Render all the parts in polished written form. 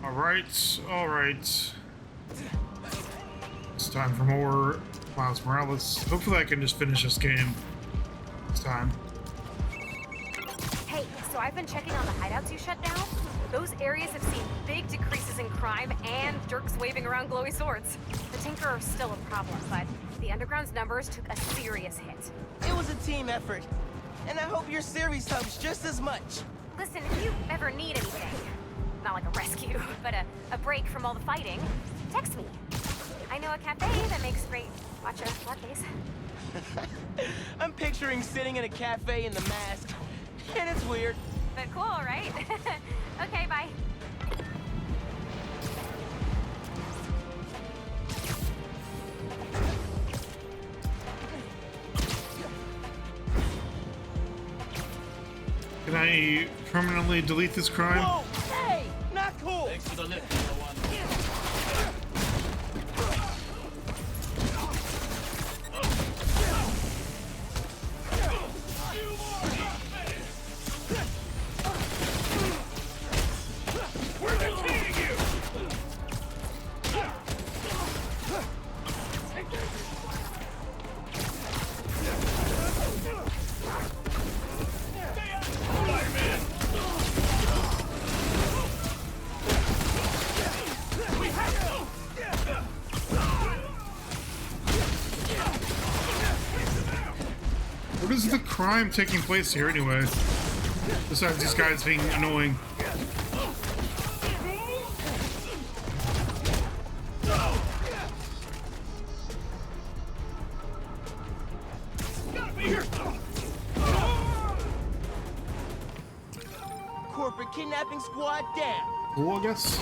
Alright, alright. It's time for more Miles Morales. Hopefully I can just finish this game this time. Hey, so I've been checking on the hideouts you shut down. Those areas have seen big decreases in crime and jerks waving around glowy swords. The Tinker are still a problem, but the Underground's numbers took a serious hit. It was a team effort, and I hope your series helps just as much. Listen, if you ever need anything, not like a rescue, but a break from all the fighting, text me. I know a cafe that makes great matcha lattes. I'm picturing sitting in a cafe in the mask, and it's weird. But cool, right? Okay, bye. Can I permanently delete this crime? Whoa! Hey! Not cool! Thanks for the lift, number one. What is the crime taking place here anyway? Besides these guys being annoying. Corporate kidnapping squad down. Cool, I guess.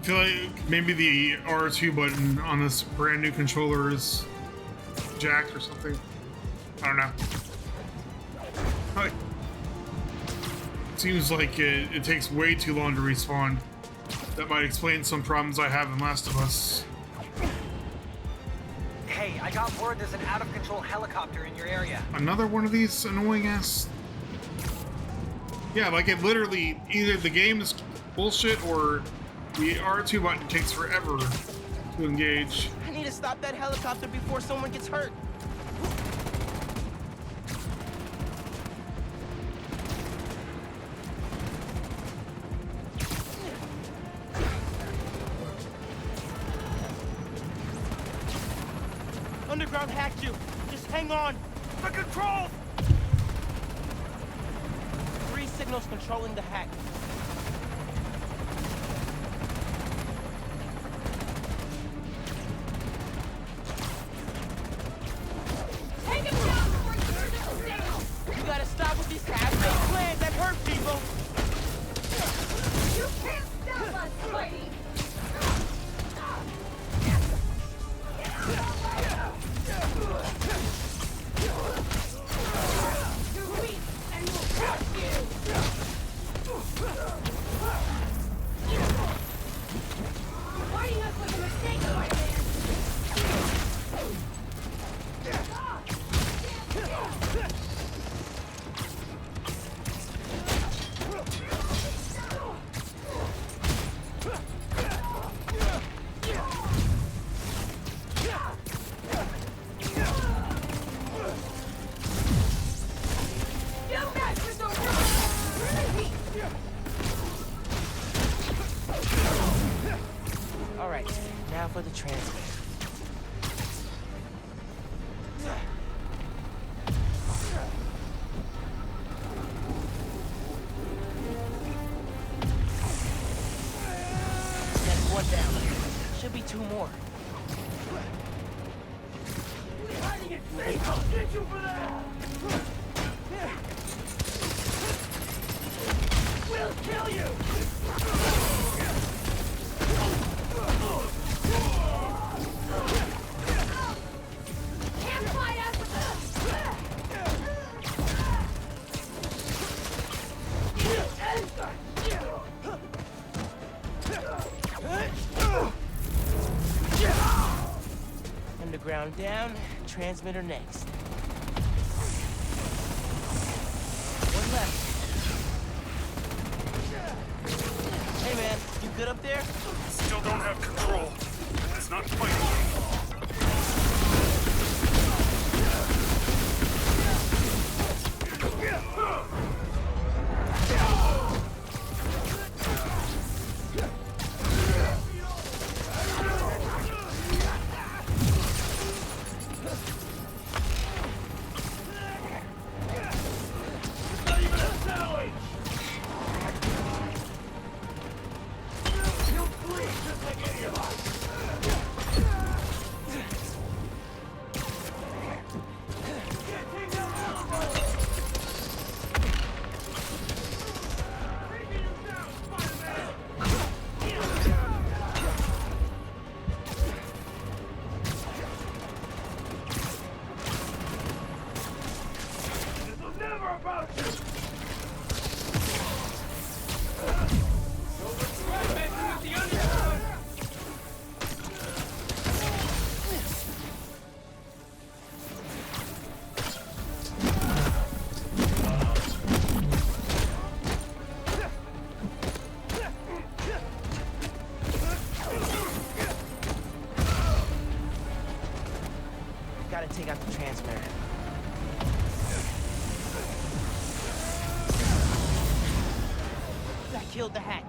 I feel like maybe the R2 button on this brand new controller is jacked or something. I don't know. It seems like it takes way too long to respawn. That might explain some problems I have in Last of Us. Hey, I got word there's an out-of-control helicopter in your area. Another one of these annoying ass... Yeah, like it literally, either the game is bullshit or the R2 button takes forever to engage. I need to stop that helicopter before someone gets hurt. Underground hacked you. Just hang on. The controls! 3 signals controlling the hack. Take him down before he turns it down! You gotta stop with these half-baked plans that hurt people. You can't stop us, Spidey! You're weak, and we'll crush you! Fighting us was a mistake, All right, now for the transmitter. That's one down. Should be 2 more. Hiding in safe, I'll get you for that! kill you! Can't fight us! Underground down, transmitter next. One left. Hey man, you good up there? Still don't have control. It's not fighting. Gotta take out the transmitter. That killed the hack.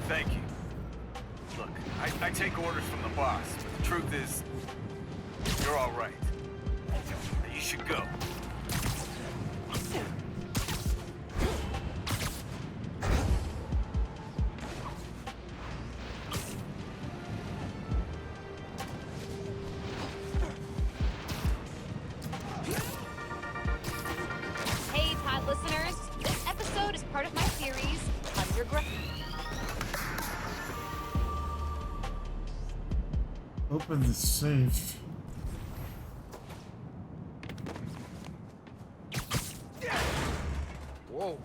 Thank you. Look, I take orders from the boss, but the truth is, you're all right. You should go. Hey, pod listeners. This episode is part of my series, Underground. Open the safe. Whoa.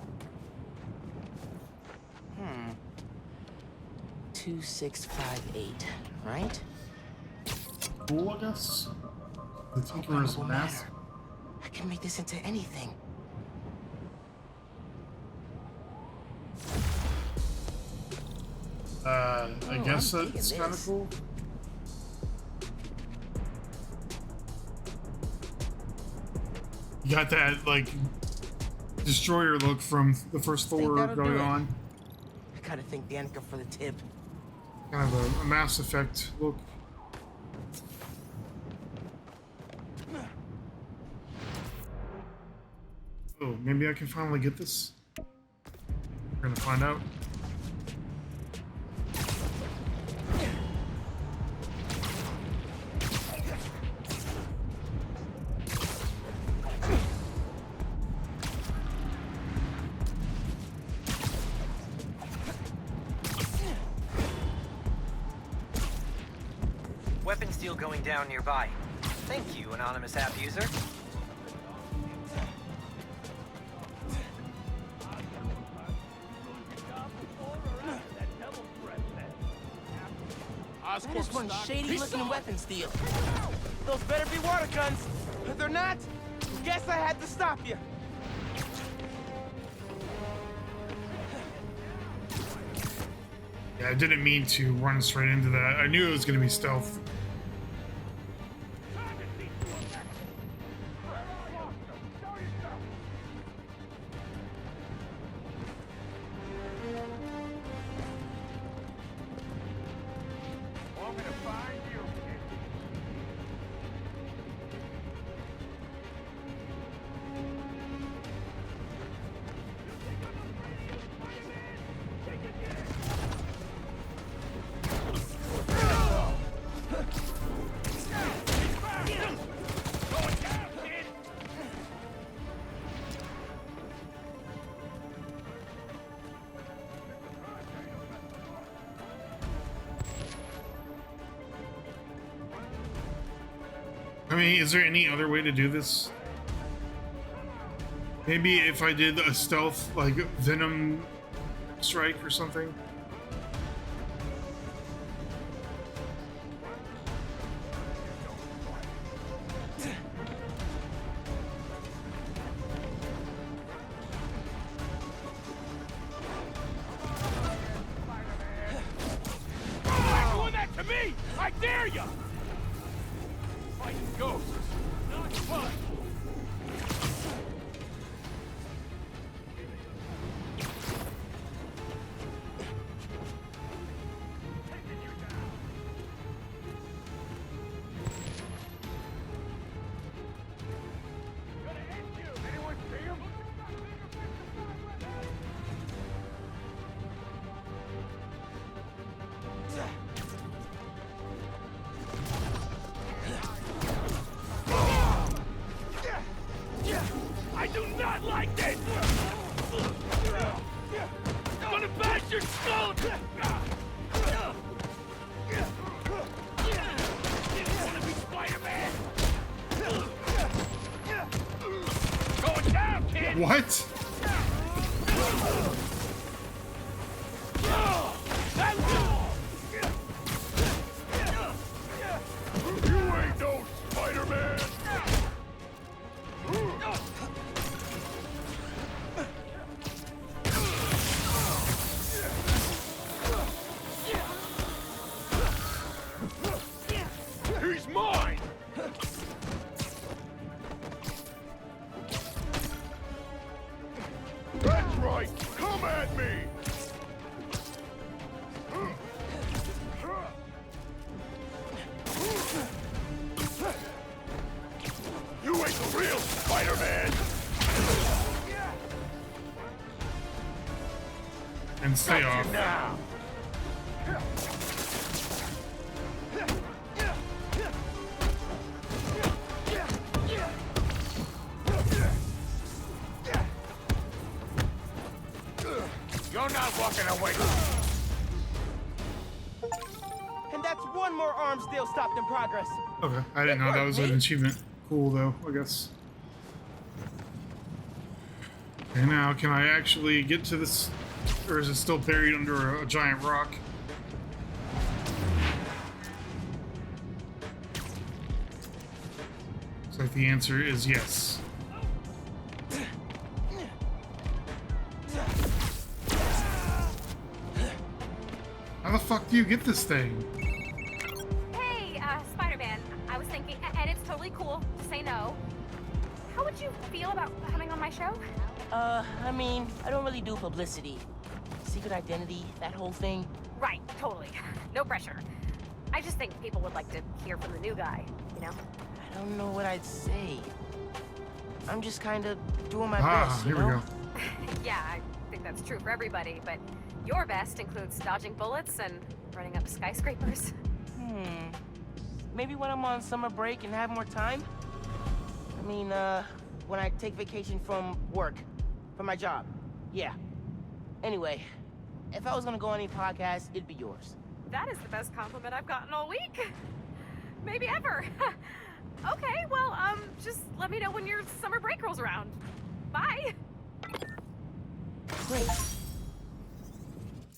2658, right? Cool, I guess. The Tinkerer's Openable mask. matter. I can make this into anything. I guess I'm that's digging kind of this. cool. You got that, like, destroyer look from the first Think Thor that'll do going it. on. I gotta thank Danica for the tip. Kind of a Mass Effect look. Oh, maybe I can finally get this? We're gonna find out. Weapons deal going down nearby. Thank you, anonymous app user. That is one shady-looking weapons deal. Those better be water guns. If they're not, guess I had to stop you. Yeah, I didn't mean to run straight into that. I knew it was gonna be stealth. mean, is there any other way to do this? Maybe if I did a stealth, like, Venom strike or something? Doing that to me! I dare you! Fighting ghosts, not fun. I do not like this! I'm gonna bash your skull! Wanna be Spider-Man? Going down, kid! What? You ain't no Spider-Man! He's mine! That's right! Come at me! You ain't the real Spider-Man! And stay Got off. you now! You're not walking away. And that's one more arms deal stopped in progress. Okay, I didn't know that was an achievement. Cool, though, I guess. And now, can I actually get to this? Or is it still buried under a giant rock? Looks like the answer is yes. How the fuck do you get this thing? Hey, Spider-Man, I was thinking, and it's totally cool to say no. How would you feel about coming on my show? I mean, I don't really do publicity. Secret identity, that whole thing. Right, totally. No pressure. I just think people would like to hear from the new guy, you know? I don't know what I'd say. I'm just kind of doing my Ah, best, here you know? we go. Yeah, I think that's true for everybody, but your best includes dodging bullets and running up skyscrapers. Maybe when I'm on summer break and have more time? I mean, when I take vacation from work, from my job. Yeah. Anyway, if I was gonna go on any podcast, it'd be yours. That is the best compliment I've gotten all week. Maybe ever. Okay, well, just let me know when your summer break rolls around. Bye. Great.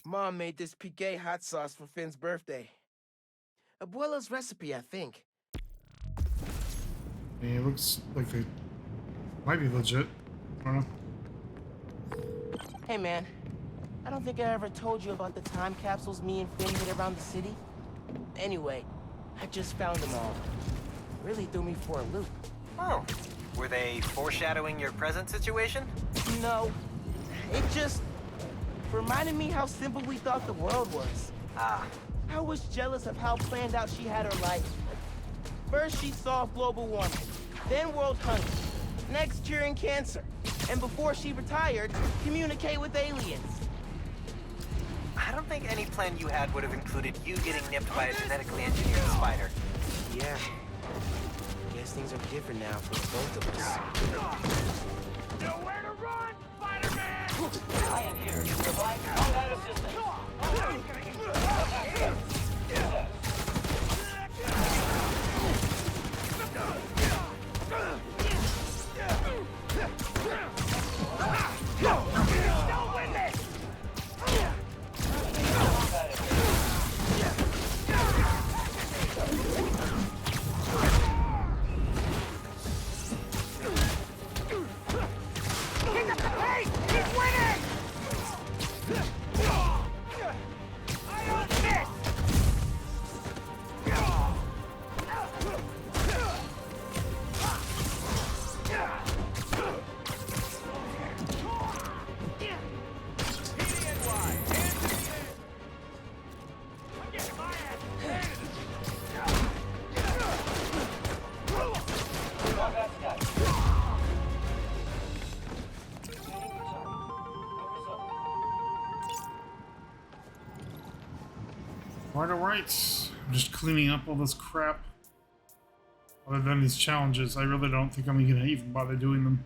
Mom made this piqué hot sauce for Finn's birthday. Abuela's recipe, I think. Yeah, it looks like they might be legit. I don't know. Hey, man. I don't think I ever told you about the time capsules me and Phin hid around the city. Anyway, I just found them all. Really threw me for a loop. Oh, were they foreshadowing your present situation? No, it just reminded me how simple we thought the world was. Ah, I was jealous of how planned out she had her life. First, she solved global warming, then world hunger, next curing cancer, and before she retired, communicate with aliens. I don't think any plan you had would have included you getting nipped by a genetically engineered spider. Yeah. Guess things are different now for both of us. Nowhere to run, Spider-Man! I am here to provide combat assistance. Alright. I'm just cleaning up all this crap. Other than these challenges, I really don't think I'm gonna even bother doing them.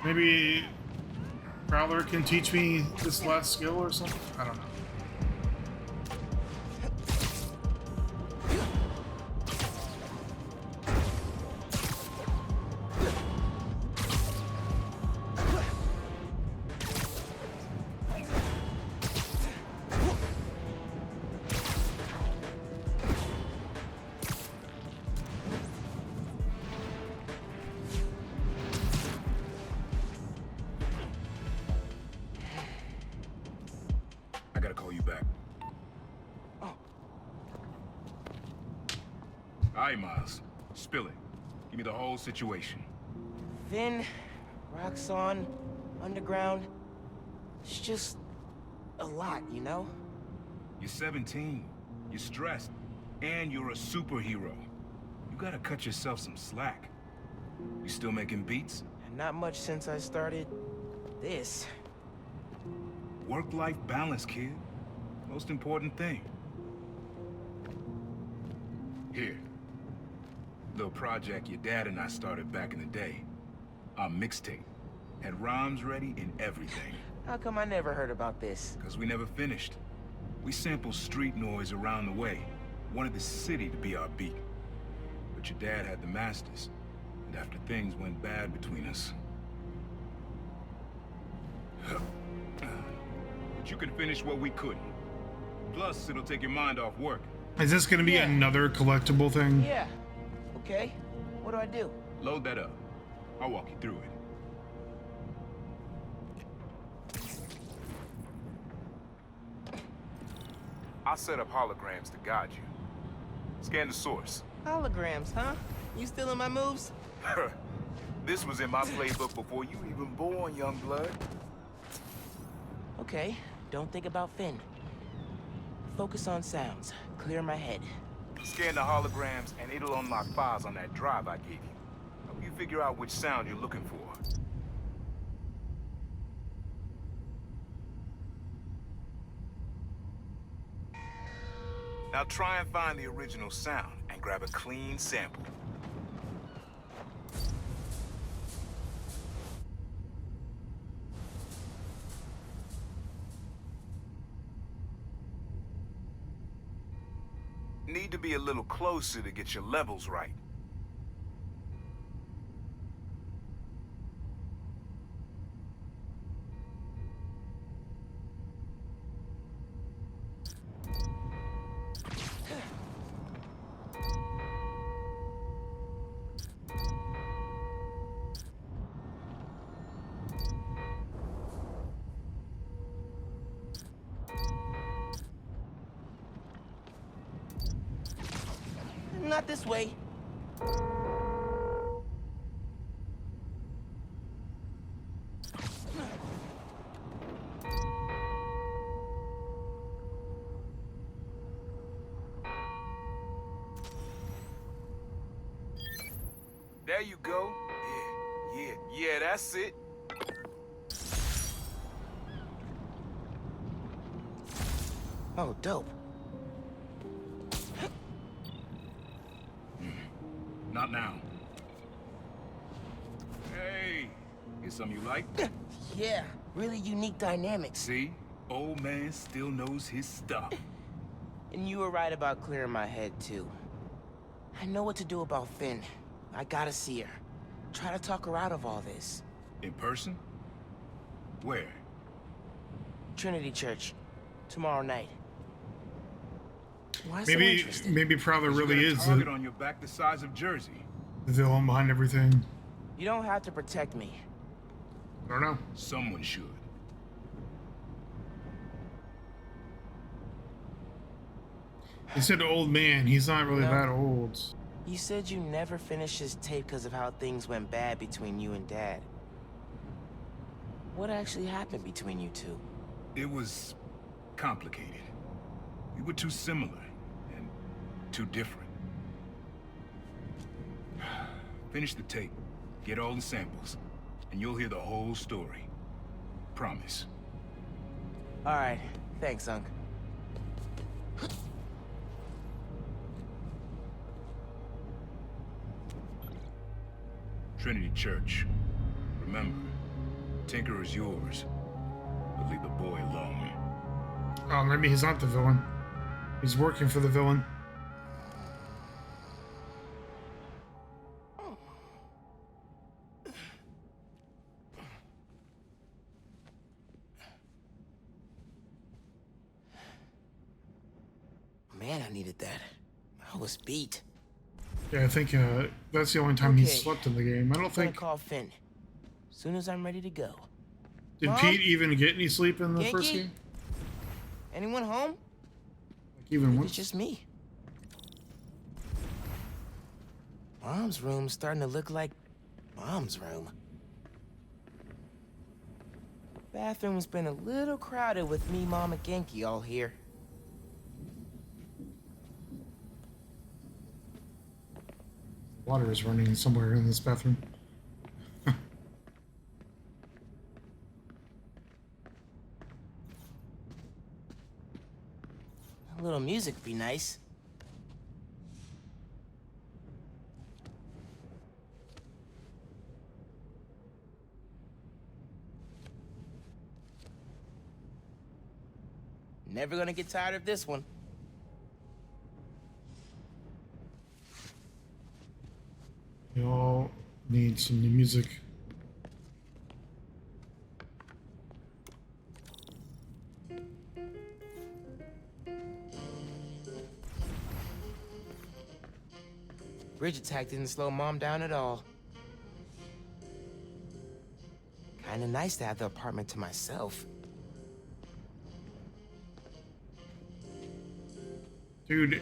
Maybe Prowler can teach me this last skill or something? I don't know. I gotta call you back. Oh. Alright, Miles. Spill it. Give me the whole situation. Phin, Roxxon, underground. It's just a lot, you know? You're 17. You're stressed. And you're a superhero. You gotta cut yourself some slack. You still making beats? And not much since I started this. Work-life balance, kid. Most important thing. Here. Little project your dad and I started back in the day. Our mixtape. Had rhymes ready and everything. How come I never heard about this? Because we never finished. We sampled street noise around the way. Wanted the city to be our beat. But your dad had the masters. And after things went bad between us... But you can finish what we couldn't. Plus, it'll take your mind off work. Is this gonna be another collectible thing? Yeah. Okay. What do I do? Load that up. I'll walk you through it. I'll set up holograms to guide you. Scan the source. Holograms, huh? You stealing my moves? This was in my playbook before you even born, young blood. Okay. Don't think about Phin. Focus on sounds. Clear my head. Scan the holograms and it'll unlock files on that drive I gave you. Help you figure out which sound you're looking for. Now try and find the original sound and grab a clean sample. Need to be a little closer to get your levels right. Not this way. There you go. Yeah, that's it. Oh, dope. Not now. Hey, here's something you like? Yeah, really unique dynamics. See? Old man still knows his stuff. And you were right about clearing my head, too. I know what to do about Phin. I gotta see her. Try to talk her out of all this. In person? Where? Trinity Church. Tomorrow night. Why so interested? Maybe Prowler really You is got a target on your back the size of Jersey. the villain behind everything. You don't have to protect me. I don't know. Someone should. He said old man. He's not really No. that old. You said you never finished this tape because of how things went bad between you and Dad. What actually happened between you two? It was complicated. We were too similar and too different. Finish the tape. Get all the samples, and you'll hear the whole story. Promise. All right. Thanks, Unc. Trinity Church. Remember, Tinker is yours, but leave the boy alone. Oh, maybe he's not the villain. He's working for the villain. Man, I needed that. I was beat. Yeah, I think that's the only time he Okay. slept in the game. I don't I'm gonna think... call Phin. Soon as I'm ready to go. Did Mom? Pete even get any sleep in the Yankee? first game? Anyone home? Like even Maybe once? it's just me. Mom's room's starting to look like Mom's room. Bathroom's been a little crowded with me, Mom, and Genki all here. Water is running somewhere in this bathroom. A little music would be nice. Never gonna get tired of this one. We all need some new music. Bridge attack didn't slow Mom down at all. Kinda nice to have the apartment to myself. Dude,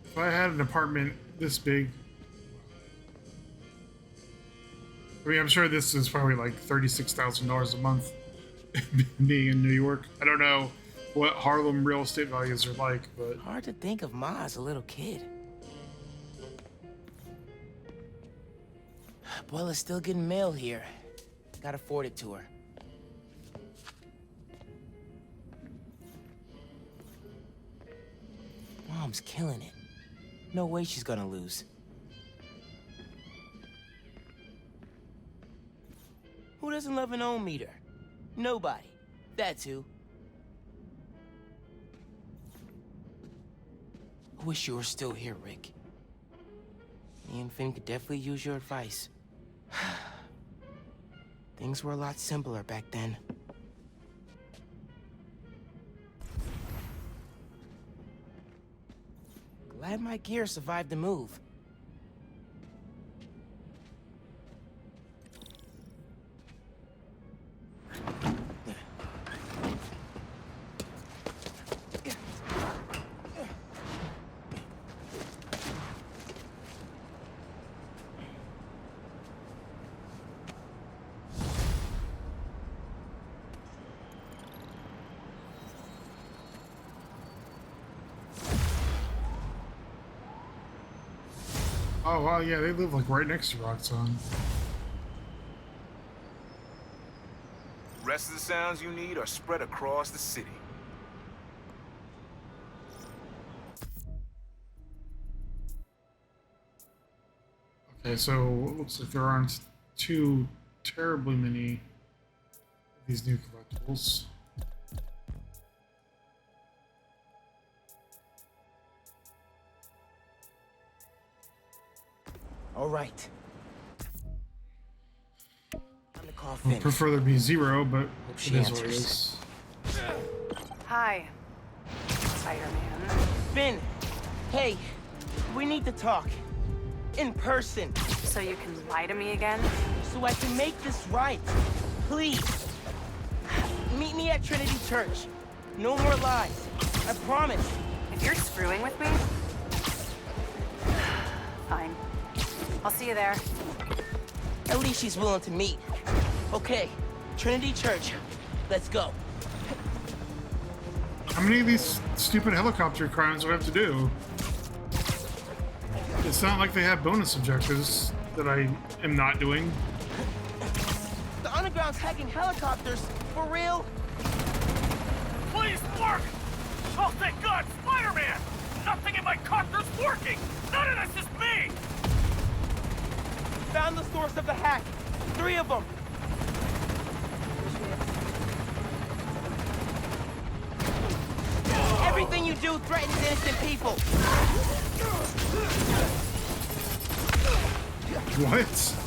if I had an apartment this big... I mean, I'm sure this is probably like $36,000 a month being in New York. I don't know what Harlem real estate values are like, but... Hard to think of Ma as a little kid. Abuela's still getting mail here. Gotta forward it to her. Mom's killing it. No way she's gonna lose. Who doesn't love an ohm meter? Nobody. That's who. I wish you were still here, Rick. Me and Phin could definitely use your advice. Things were a lot simpler back then. Glad my gear survived the move. Oh, wow, yeah, they live like right next to Roxxon. The rest of the sounds you need are spread across the city. Okay, so it looks like there aren't too terribly many of these new collectibles. All right. Time to call I Phin. prefer there be zero, but she it is what it answers. is. Hi, Spider-Man. Phin, hey, we need to talk. In person, So you can lie to me again? so I can make this right. Please. Meet me at Trinity Church. No more lies. I promise. If you're screwing with me... Fine. I'll see you there. At least she's willing to meet. Okay, Trinity Church. Let's go. How many of these stupid helicopter crimes do we have to do? It's not like they have bonus objectives. that I am not doing. The underground's hacking helicopters. For real? Please work! Oh, thank God, Spider-Man! Nothing in my copter's working! None of this is me! Found the source of the hack. 3 of them. Everything you do threatens innocent people. What?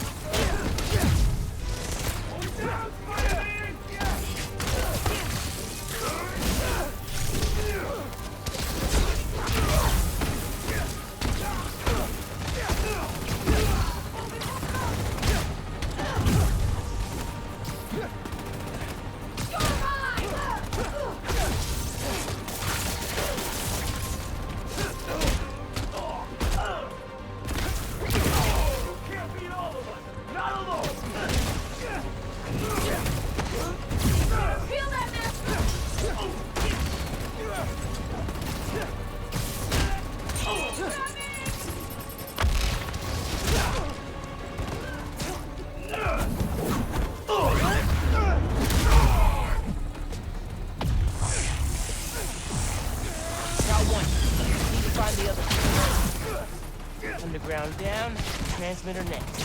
Underground down, transmitter next.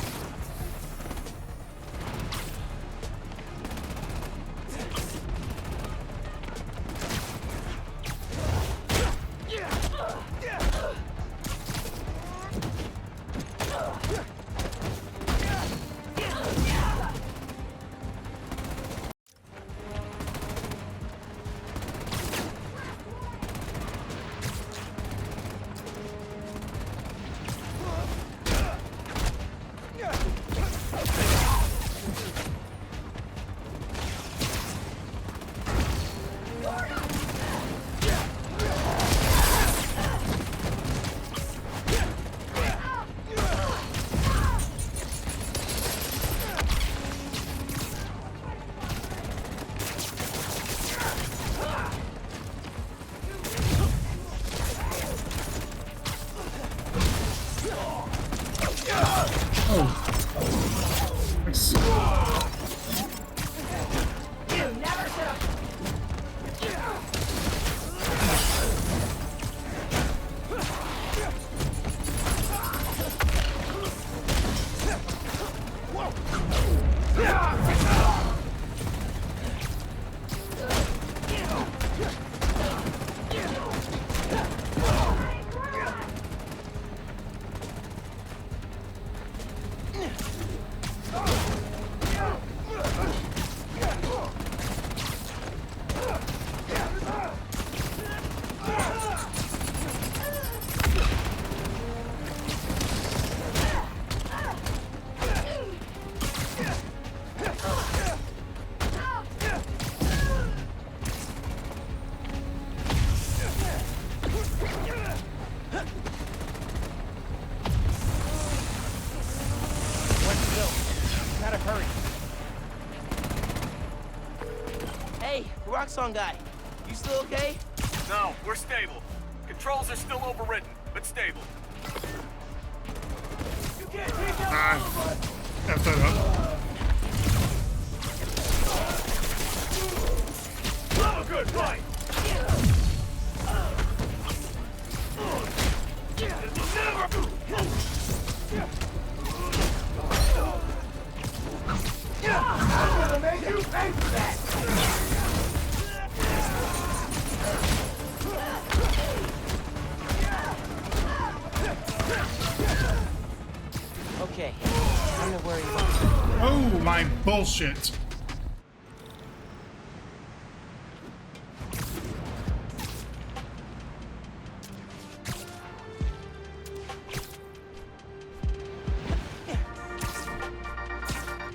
Roxxon guy, you still okay? No, we're stable. Controls are still overridden, but stable. You can't take out F that up. Have a good fight! I'm gonna make you pay for that! Okay, I'm not worried about it. Oh, my bullshit.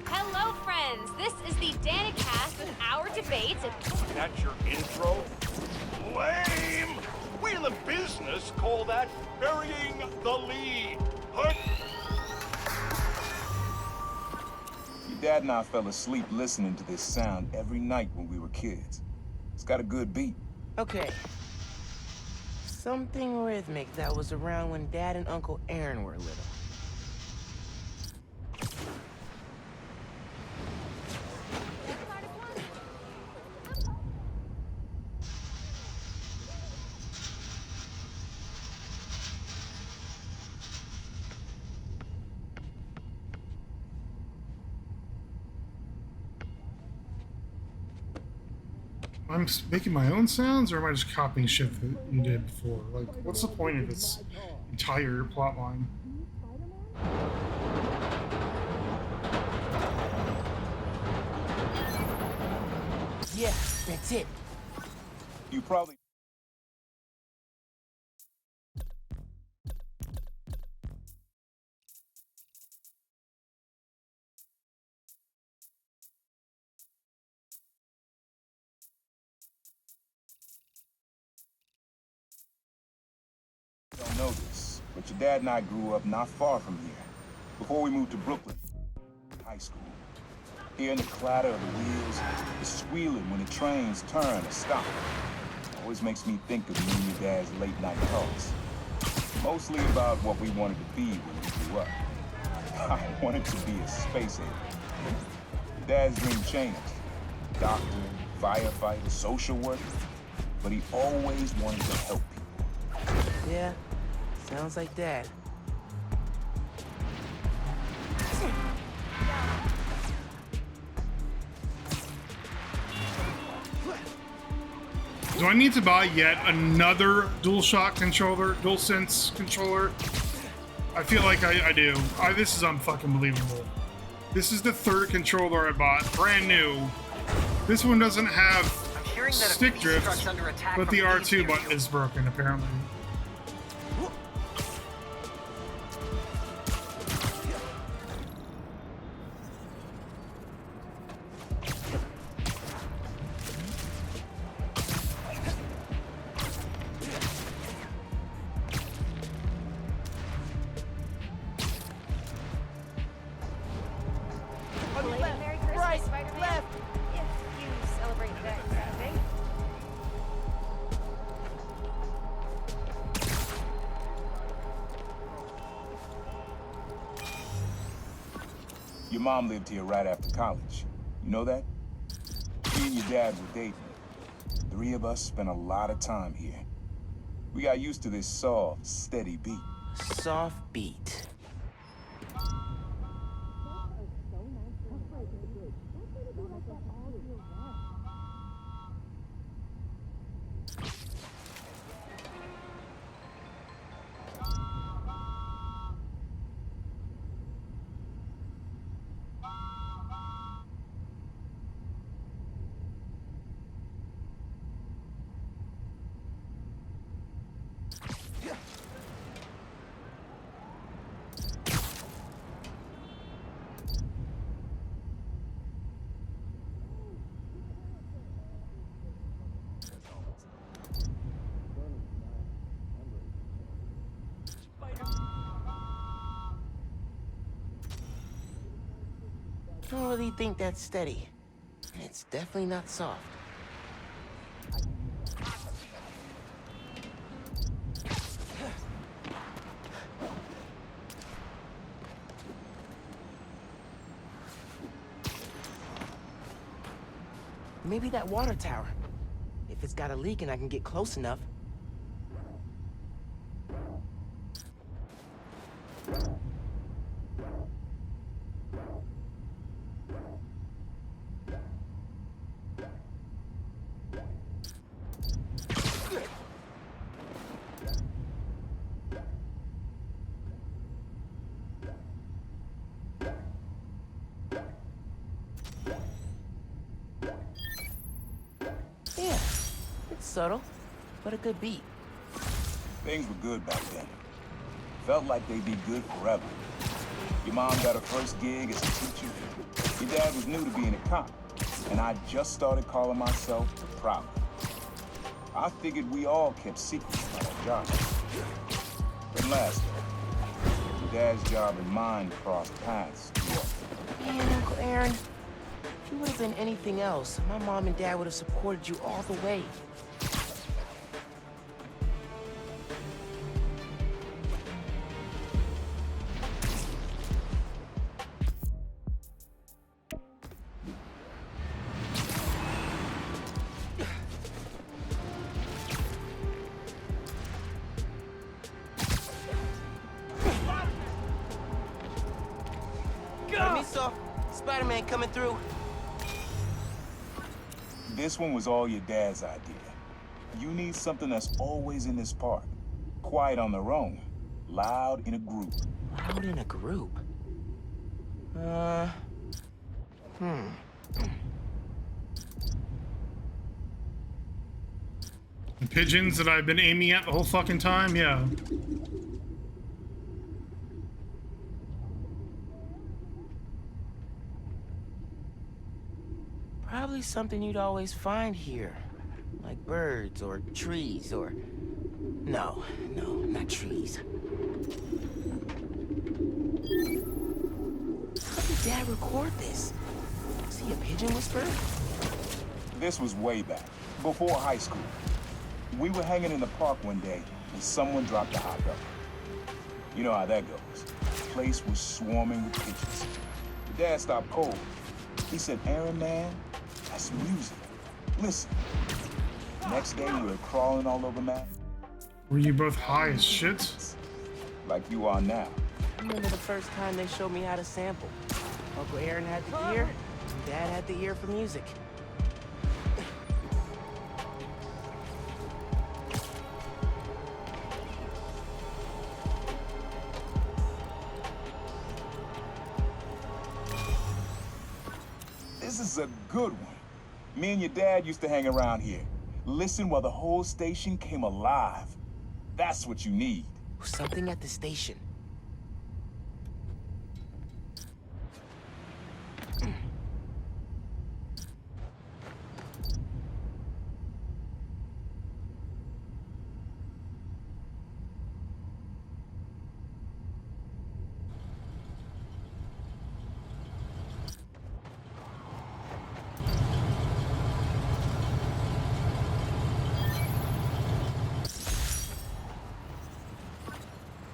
Hello, friends. This is the Danicast with our debates. That's your intro? Lame! We in the business call that burying the lead. Your dad and I fell asleep listening to this sound every night when we were kids. It's got a good beat. Okay. Something rhythmic that was around when Dad and Uncle Aaron were little. I'm making my own sounds, or am I just copying shit that you did before? Like, what's the point of this entire plot line? Yeah, that's it. You probably... don't know this, but your dad and I grew up not far from here. Before we moved to Brooklyn, high school. Hearing the clatter of the wheels, the squealing when the trains turn or stop. Always makes me think of you and your dad's late night talks. Mostly about what we wanted to be when we grew up. I wanted to be a space alien. Your dad's dream changed. Doctor, firefighter, social worker. But he always wanted to help people. Yeah, sounds like Dad. Do I need to buy yet another DualShock controller, DualSense controller? I feel like I do. This is unfucking believable. This is the third controller I bought, brand new. This one doesn't have stick drift, but the R2 button is broken apparently. Your mom lived here right after college. You know that? She and your dad were dating. The three of us spent a lot of time here. We got used to this soft, steady beat. Soft beat. I don't really think that's steady. And it's definitely not soft. Maybe that water tower. If it's got a leak and I can get close enough. Subtle, but a good beat. Things were good back then. Felt like they'd be good forever. Your mom got her first gig as a teacher. Your dad was new to being a cop, and I just started calling myself the Prowler. I figured we all kept secrets about our jobs. Didn't last though. Your dad's job and mine crossed paths. Man, Uncle Aaron, if you would have been anything else, my mom and dad would have supported you all the way. Go! Spider-Man coming through. This one was all your dad's idea. You need something that's always in this park. Quiet on their own, loud in a group. Loud in a group? The pigeons that I've been aiming at the whole fucking time, yeah. Probably something you'd always find here. Like birds or trees or... No, not trees. How did Dad record this? Was he a pigeon whisperer? This was way back, before high school. We were hanging in the park one day, and someone dropped a hot dog. You know how that goes. The place was swarming with pigeons. Dad stopped cold. He said, Aaron, man, that's music. Listen. Next day, we were crawling all over Matt. Were you both high as shit? Like you are now. I remember the first time they showed me how to sample. Uncle Aaron had the ear, and Dad had the ear for music. This is a good one. Me and your dad used to hang around here. Listen while the whole station came alive. That's what you need. Something at the station.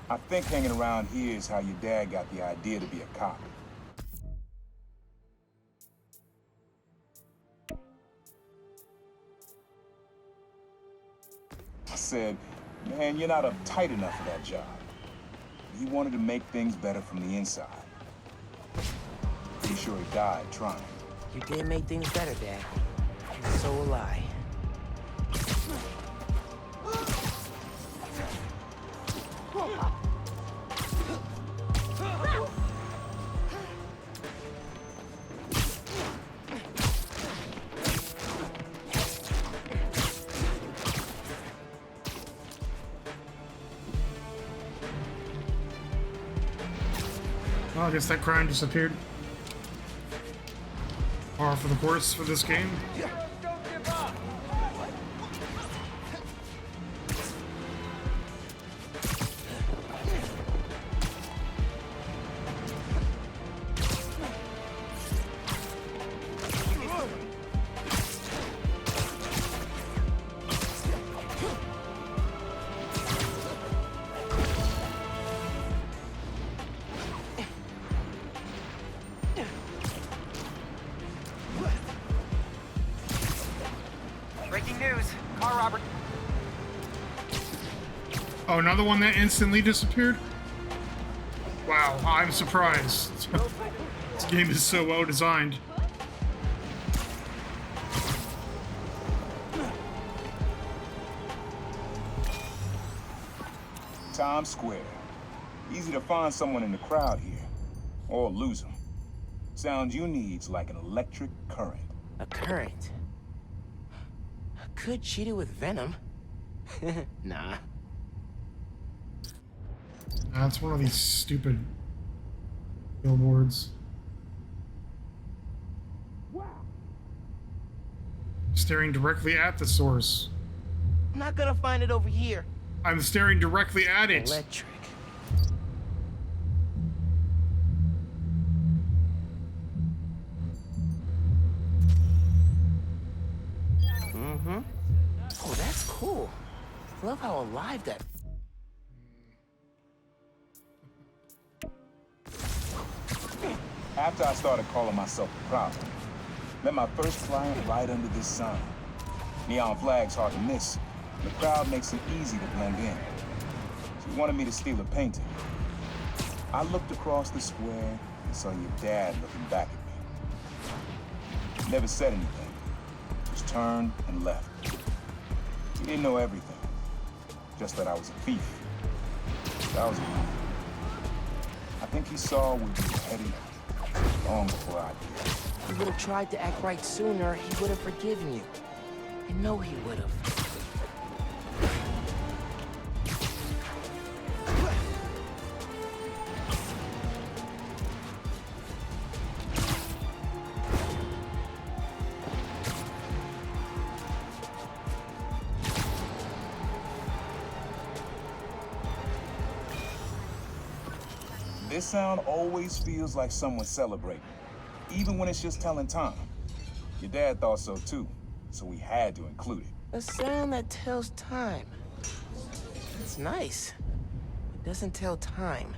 I think hanging around here is how your dad got the idea to be a cop. I said, man, you're not uptight enough for that job. He wanted to make things better from the inside. Pretty sure he died trying. You did make things better, Dad. And so will I. Well, I guess that crime disappeared. Par for the course for this game. Breaking news. Car robbery. Oh, another one that instantly disappeared? Wow, I'm surprised. This game is so well designed. Times Square. Easy to find someone in the crowd here. Or lose them. Sound you need's like an electric current. A current? Could cheat it with venom. Nah. That's one of these stupid billboards. Staring directly at the source. I'm not gonna find it over here. I'm staring directly at it. Electric. Oh, that's cool. Love how alive that... After I started calling myself the problem, met my first client right under this sign. Neon flag's hard to miss. The crowd makes it easy to blend in. She wanted me to steal a painting. I looked across the square and saw your dad looking back at me. Never said anything. Just turned and left. He didn't know everything, just that I was a thief. That was enough. I think he saw we were heading long before I did. If he would have tried to act right sooner, he would have forgiven you. I know he would have. This sound always feels like someone celebrating, even when it's just telling time. Your dad thought so too, so we had to include it. A sound that tells time. It's nice. It doesn't tell time.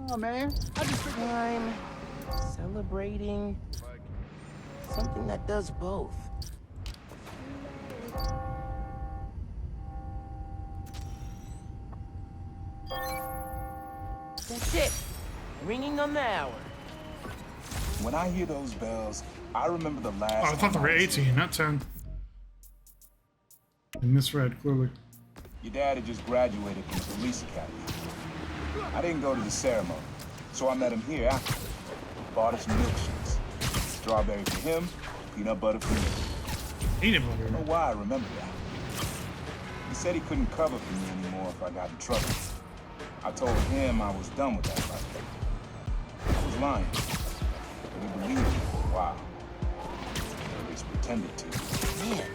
Oh man, I just Time, celebrating, something that does both. That's it. Ringing on the hour. When I hear those bells, I remember the last Oh, I thought they time were was 18, not 10. I misread, clearly. Your dad had just graduated from the police academy. I didn't go to the ceremony, so I met him here after. Bought us some milkshakes. Strawberry for him, peanut butter for me. Peanut I don't know butter. why I remember that. He said he couldn't cover for me anymore if I got in trouble. I told him I was done with that life. I was lying, but he believed me for a while. Or at least pretended to. Man,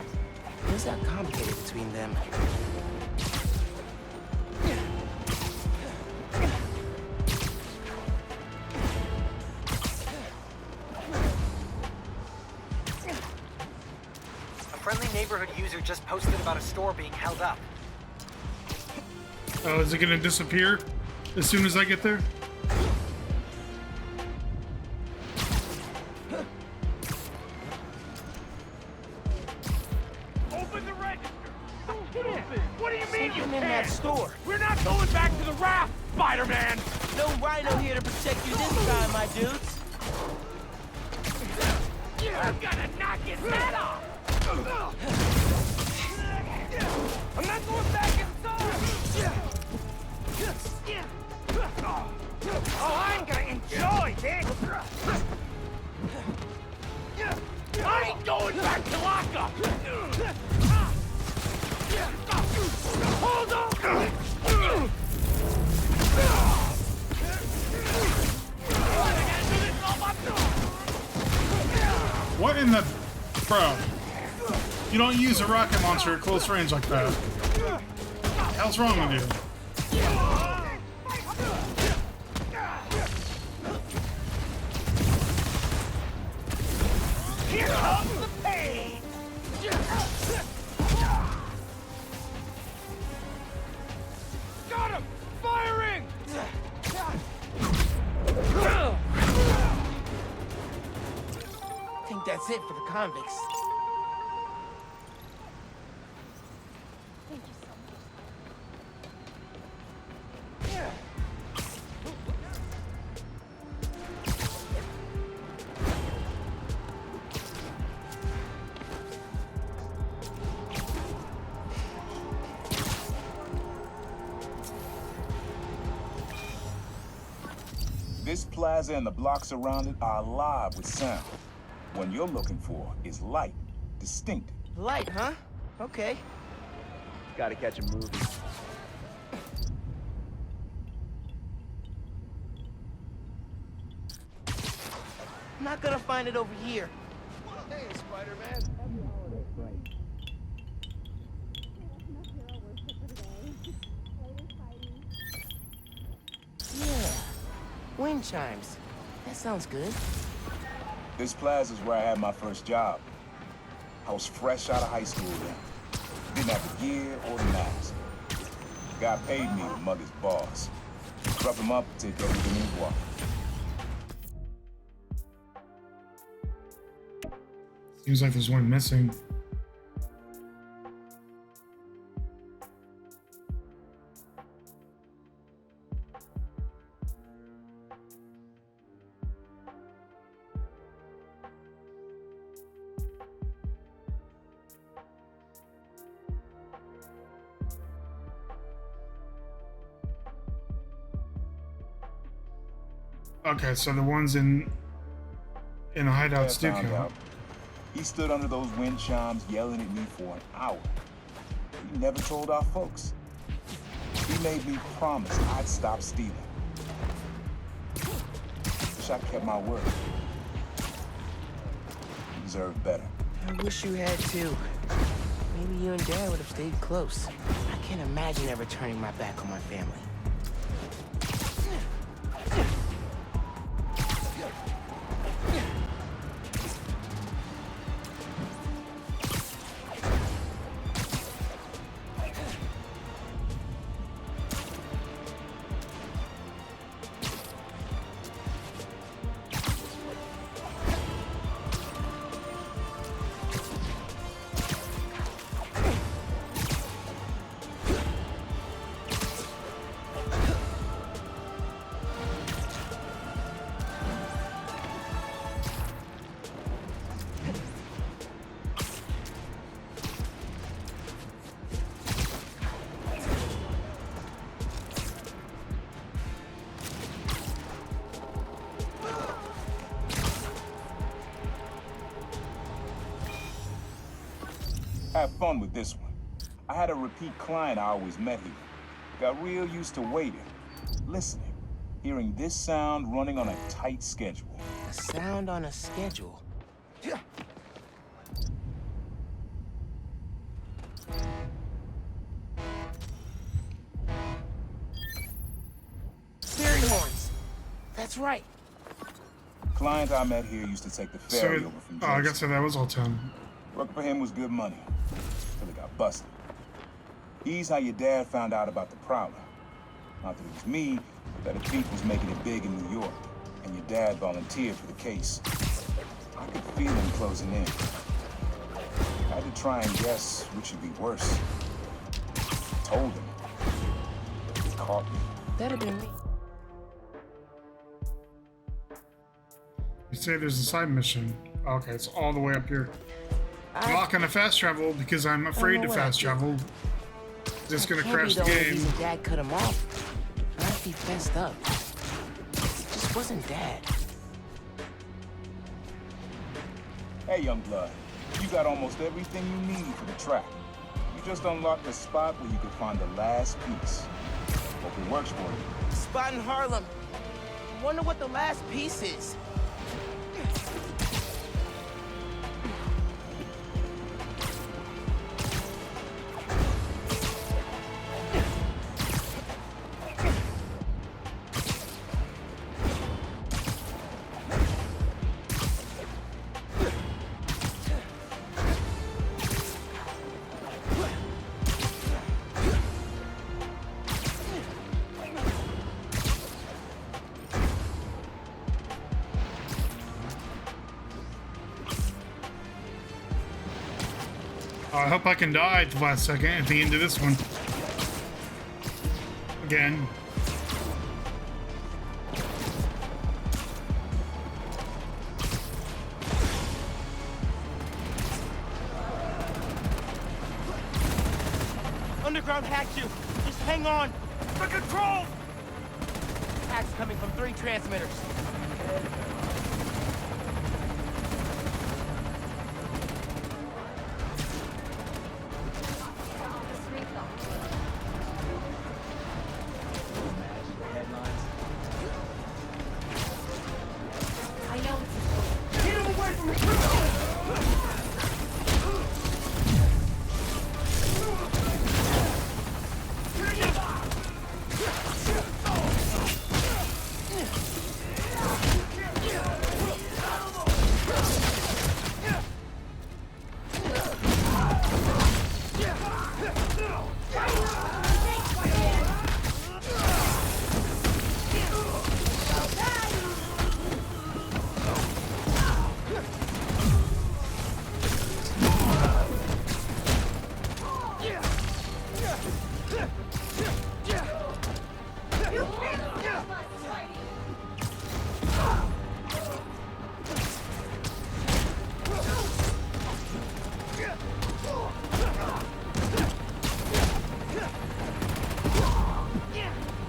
things got complicated between them. A friendly neighborhood user just posted about a store being held up. Oh, is it gonna disappear as soon as I get there? Open the register! What do you mean you Something in that can't? store. We're not going back to the raft, Spider-Man! No rhino here to protect you this time, my dudes. I'm gonna knock his head off! I'm not going back inside! Oh, I'm gonna enjoy this! I ain't going back to lockup! Hold on! What in the... Bro. You don't use a rocket launcher at close range like that. What the hell's wrong with you? Here comes the pain! Got him! Firing! I think that's it for the convicts. This plaza and the blocks around it are alive with sound. What you're looking for is light, distinct. Light, huh? Okay. gotta catch a movie. I'm not gonna find it over here. Hey, Spider-Man. Yeah. Wind chimes. That sounds good. This plaza's where I had my first job. I was fresh out of high school then. Didn't have the gear or the mask. Guy paid me to mug his boss. Rough him up, take everything he's walking. Seems like there's one missing. Okay, so the ones in the hideouts do Found count. out. He stood under those wind chimes yelling at me for an hour. He never told our folks. He made me promise I'd stop stealing. Wish I kept my word. You deserve better. I wish you had too. Maybe you and Dad would have stayed close. I can't imagine ever turning my back on my family. Have fun with this one. I had a repeat client I always met here. Got real used to waiting, listening, hearing this sound running on a tight schedule. A sound on a schedule. Fairy horns. That's right. Client I met here used to take the ferry over from Jersey. I guess that was all 10. Work for him was good money, till he got busted. He's how your dad found out about the Prowler. Not that it was me, but that a thief was making it big in New York, and your dad volunteered for the case. I could feel him closing in. I had to try and guess which would be worse. I told him. He caught me. That'd have been me. You say there's a side mission. Okay, it's all the way up here. I'm not gonna fast travel because I'm afraid to fast travel. Just gonna crash the game. Dad cut him off. Not if he fessed up. It just wasn't Dad. Hey, young blood. You got almost everything you need for the track. You just unlocked the spot where you could find the last piece. Hope it works for you. Spot in Harlem. Wonder what the last piece is. I hope I can die at the last second at the end of this one. Again. Underground hacked you. Just hang on. The control! Hack's coming from 3 transmitters.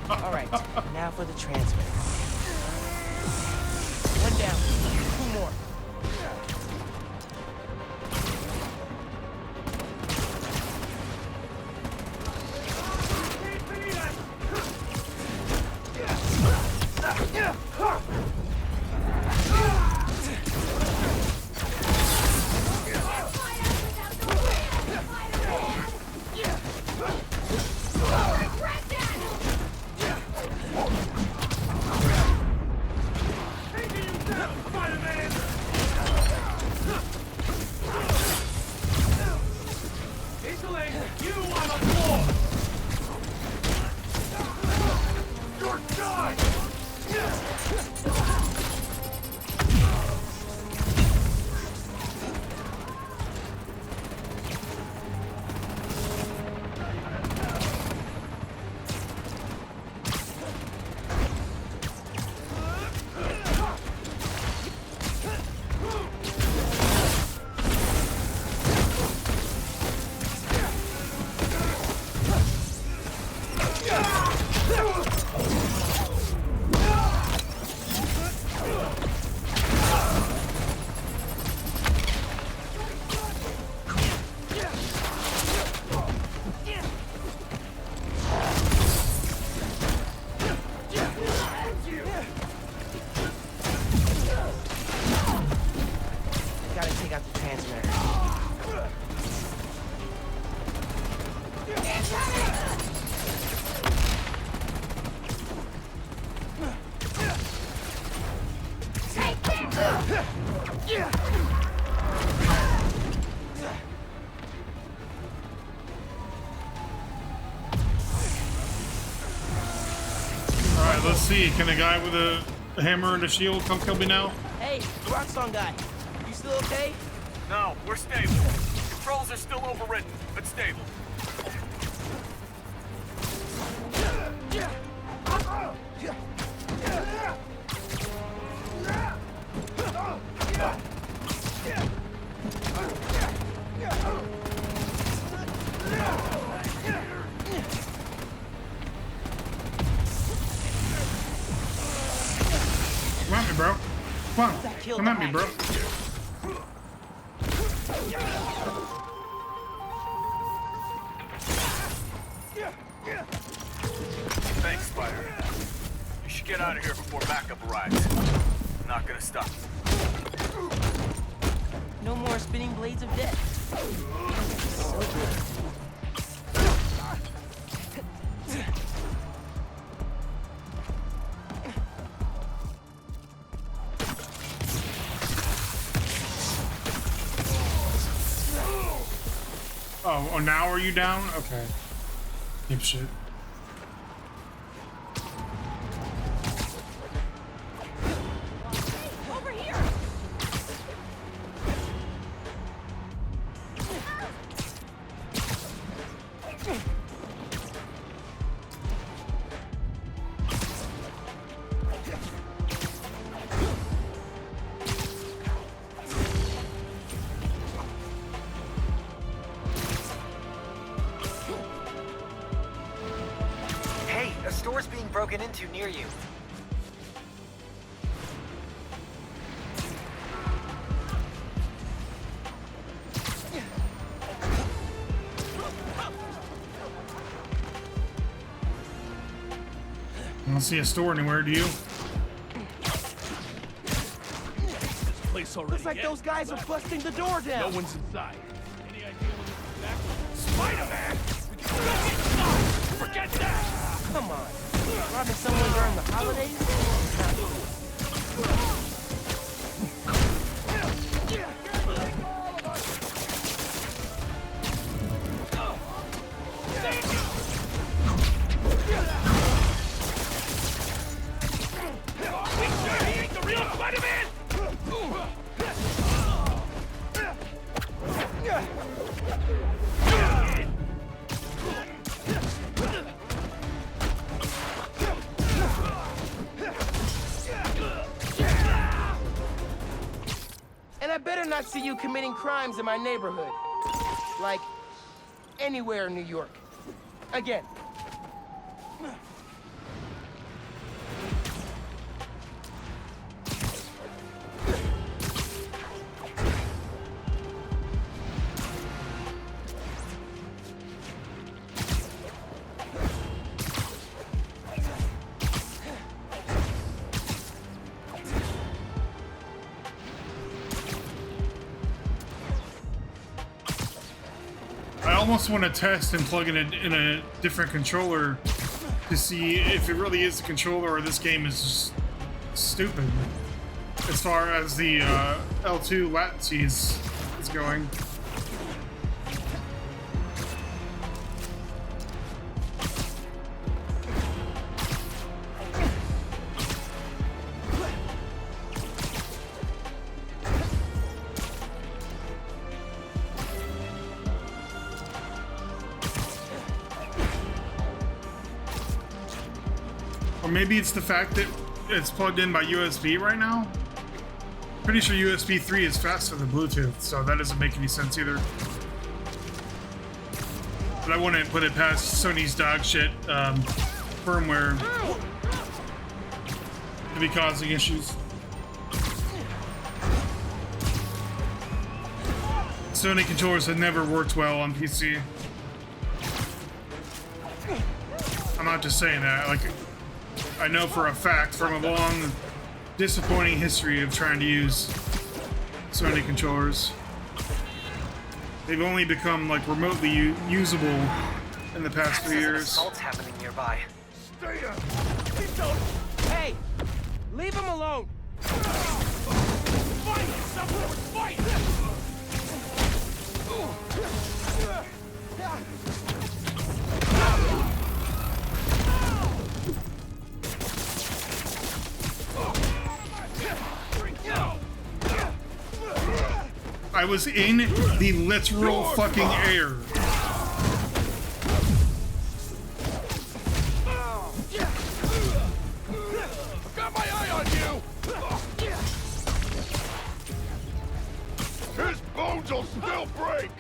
All right, now for the transmitter. One down, 2 more. Gotta take out the transmitter. Alright, let's see. Can a guy with a hammer and a shield come kill me now? Hey, the Roxxon guy. You still okay? No, we're stable. Controls are still overridden, but stable. Come at me, bro. Come on. Come at me, bro. Thanks, Spider. You should get out of here before backup arrives. Not gonna stop. No more spinning blades of death. So good. Oh, now are you down? Okay. Yep, shit. Over here! Hey, a store's being broken into near you. I don't see a store anywhere, do you? Place already. Looks like those guys are busting the door down. No one's inside. Any idea when this is back? Spider-Man! We can still get inside! Forget that! Come on. Robbing someone during the holidays? We sure he ain't the real Spider-Man? better not see you committing crimes in my neighborhood. Like, anywhere in New York. Again. I almost want to test and plug in a different controller to see if it really is the controller or this game is just stupid as far as the L2 latency is going. Or maybe it's the fact that it's plugged in by USB right now. Pretty sure USB 3 is faster than Bluetooth, so that doesn't make any sense either. But I wouldn't put it past Sony's dog shit firmware to be causing issues. Sony controllers have never worked well on PC. I'm not just saying that, like, I know for a fact from a long, disappointing history of trying to use Sony controllers. They've only become like remotely usable in the past few years. Assaults happening nearby. Stay up. Hey! Leave him alone! Fight! Someone fight! I was in the literal fucking air. Got my eye on you! His bones will still break!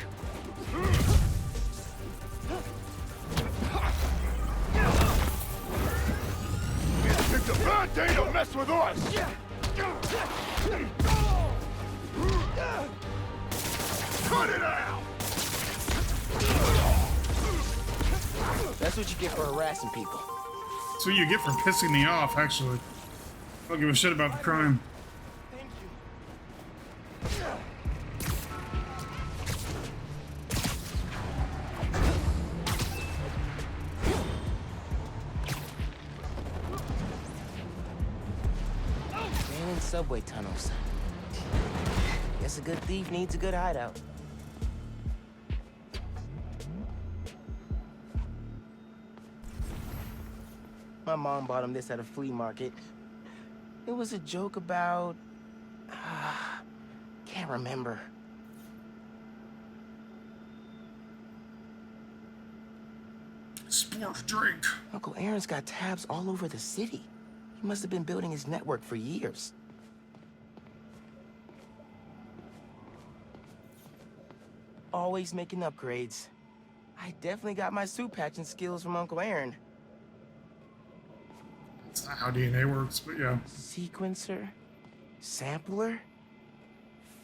It's a bad day to mess with us! Cut it out! That's what you get for harassing people. That's what you get for pissing me off, actually. I don't give a shit about the crime. Thank you. Man in subway tunnels. Guess a good thief needs a good hideout. My mom bought him this at a flea market. It was a joke about... can't remember. Sports drink. Uncle Aaron's got tabs all over the city. He must have been building his network for years. Always making upgrades. I definitely got my suit patching skills from Uncle Aaron. That's not how DNA works, but yeah. Sequencer? Sampler?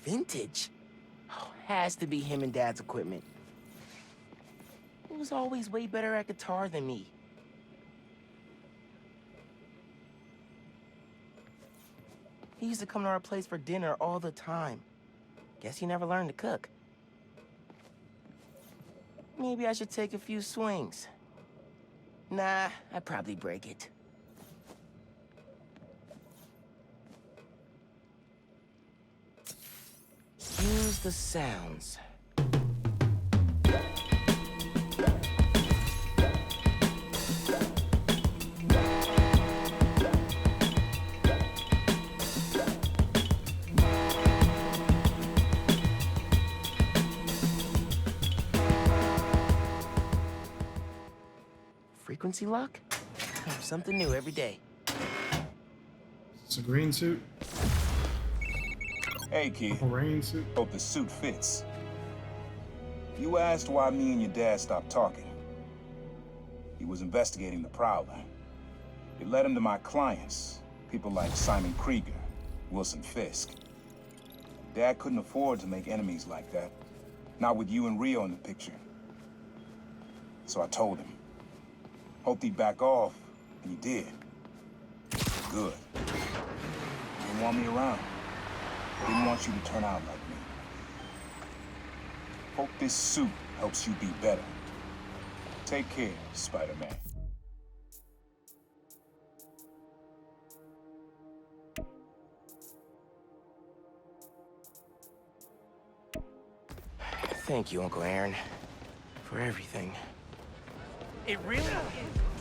Vintage? Oh, has to be him and Dad's equipment. He was always way better at guitar than me. He used to come to our place for dinner all the time. Guess he never learned to cook. Maybe I should take a few swings. Nah, I'd probably break it. Use the sounds. Frequency lock? Something new every day. It's a green suit. Hey, kid. A rain suit. Hope the suit fits. You asked why me and your dad stopped talking. He was investigating the Prowler. It led him to my clients, people like Simon Krieger, Wilson Fisk. Dad couldn't afford to make enemies like that. Not with you and Rio in the picture. So I told him. Hoped he'd back off, and he did. Good. He didn't want me around. Didn't want you to turn out like me. Hope this suit helps you be better. Take care, Spider-Man. Thank you, Uncle Aaron, for everything. It really is